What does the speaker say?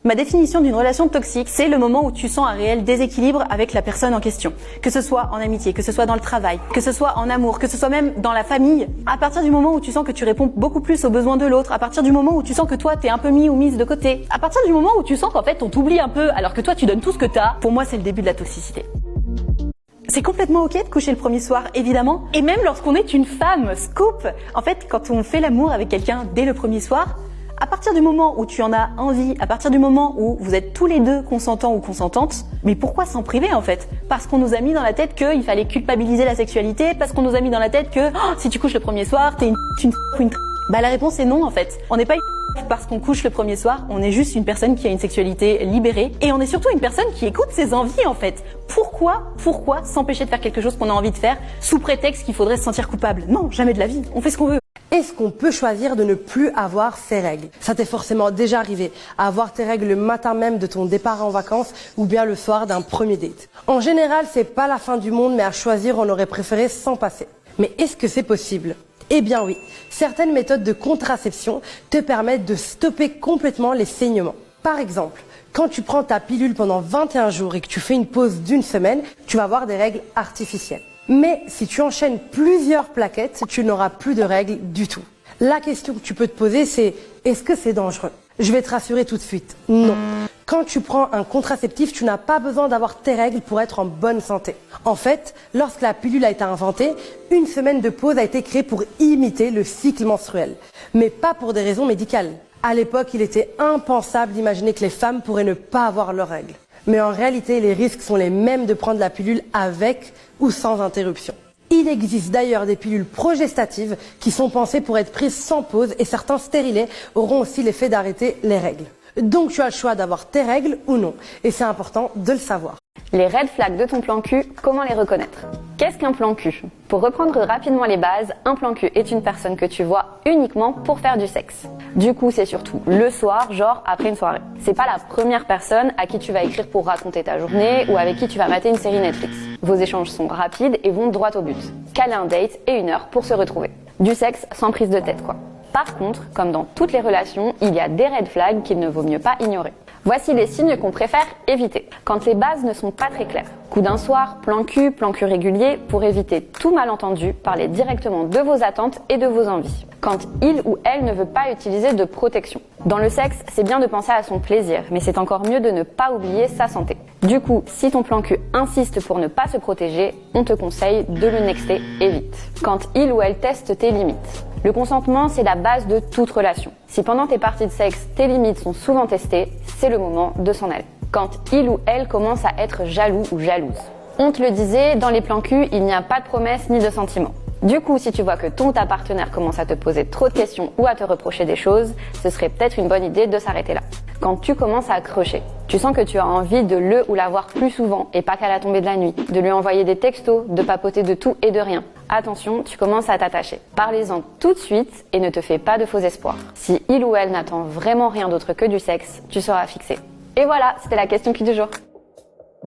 Ma définition d'une relation toxique, c'est le moment où tu sens un réel déséquilibre avec la personne en question. Que ce soit en amitié, que ce soit dans le travail, que ce soit en amour, que ce soit même dans la famille. À partir du moment où tu sens que tu réponds beaucoup plus aux besoins de l'autre, à partir du moment où tu sens que toi t'es un peu mis ou mise de côté, à partir du moment où tu sens qu'en fait on t'oublie un peu alors que toi tu donnes tout ce que t'as, pour moi c'est le début de la toxicité. C'est complètement ok de coucher le premier soir, évidemment. Et même lorsqu'on est une femme, scoop. En fait, quand on fait l'amour avec quelqu'un dès le premier soir, à partir du moment où tu en as envie, à partir du moment où vous êtes tous les deux consentants ou consentantes, mais pourquoi s'en priver en fait? Parce qu'on nous a mis dans la tête qu'il fallait culpabiliser la sexualité, parce qu'on nous a mis dans la tête que si tu couches le premier soir, t'es une Bah la réponse est non en fait. On n'est pas parce qu'on couche le premier soir, on est juste une personne qui a une sexualité libérée et on est surtout une personne qui écoute ses envies en fait. Pourquoi s'empêcher de faire quelque chose qu'on a envie de faire sous prétexte qu'il faudrait se sentir coupable? Non, jamais de la vie, on fait ce qu'on veut. Est-ce qu'on peut choisir de ne plus avoir ses règles? Ça t'est forcément déjà arrivé, avoir tes règles le matin même de ton départ en vacances ou bien le soir d'un premier date. En général, c'est pas la fin du monde, mais à choisir, on aurait préféré s'en passer. Mais est-ce que c'est possible? Eh bien oui, certaines méthodes de contraception te permettent de stopper complètement les saignements. Par exemple, quand tu prends ta pilule pendant 21 jours et que tu fais une pause d'une semaine, tu vas avoir des règles artificielles. Mais si tu enchaînes plusieurs plaquettes, tu n'auras plus de règles du tout. La question que tu peux te poser, c'est est-ce que c'est dangereux? Je vais te rassurer tout de suite, non. Quand tu prends un contraceptif, tu n'as pas besoin d'avoir tes règles pour être en bonne santé. En fait, lorsque la pilule a été inventée, une semaine de pause a été créée pour imiter le cycle menstruel. Mais pas pour des raisons médicales. À l'époque, il était impensable d'imaginer que les femmes pourraient ne pas avoir leurs règles. Mais en réalité, les risques sont les mêmes de prendre la pilule avec ou sans interruption. Il existe d'ailleurs des pilules progestatives qui sont pensées pour être prises sans pause et certains stérilets auront aussi l'effet d'arrêter les règles. Donc tu as le choix d'avoir tes règles ou non. Et c'est important de le savoir. Les red flags de ton plan cul, comment les reconnaître? Qu'est-ce qu'un plan cul? Pour reprendre rapidement les bases, un plan cul est une personne que tu vois uniquement pour faire du sexe. Du coup, c'est surtout le soir, genre après une soirée. C'est pas la première personne à qui tu vas écrire pour raconter ta journée ou avec qui tu vas mater une série Netflix. Vos échanges sont rapides et vont droit au but. Caler un date et une heure pour se retrouver. Du sexe sans prise de tête, quoi. Par contre, comme dans toutes les relations, il y a des red flags qu'il ne vaut mieux pas ignorer. Voici les signes qu'on préfère éviter. Quand les bases ne sont pas très claires. Coup d'un soir, plan cul régulier, pour éviter tout malentendu, parlez directement de vos attentes et de vos envies. Quand il ou elle ne veut pas utiliser de protection. Dans le sexe, c'est bien de penser à son plaisir, mais c'est encore mieux de ne pas oublier sa santé. Du coup, si ton plan cul insiste pour ne pas se protéger, on te conseille de le nexter et vite. Quand il ou elle teste tes limites. Le consentement, c'est la base de toute relation. Si pendant tes parties de sexe, tes limites sont souvent testées, c'est le moment de s'en aller. Quand il ou elle commence à être jaloux ou jalouse. On te le disait, dans les plans cul, il n'y a pas de promesses ni de sentiments. Du coup, si tu vois que ton ou ta partenaire commence à te poser trop de questions ou à te reprocher des choses, ce serait peut-être une bonne idée de s'arrêter là. Quand tu commences à accrocher, tu sens que tu as envie de le ou la voir plus souvent et pas qu'à la tombée de la nuit, de lui envoyer des textos, de papoter de tout et de rien. Attention, tu commences à t'attacher. Parlez-en tout de suite et ne te fais pas de faux espoirs. Si il ou elle n'attend vraiment rien d'autre que du sexe, tu seras fixé. Et voilà, c'était la question qui du jour.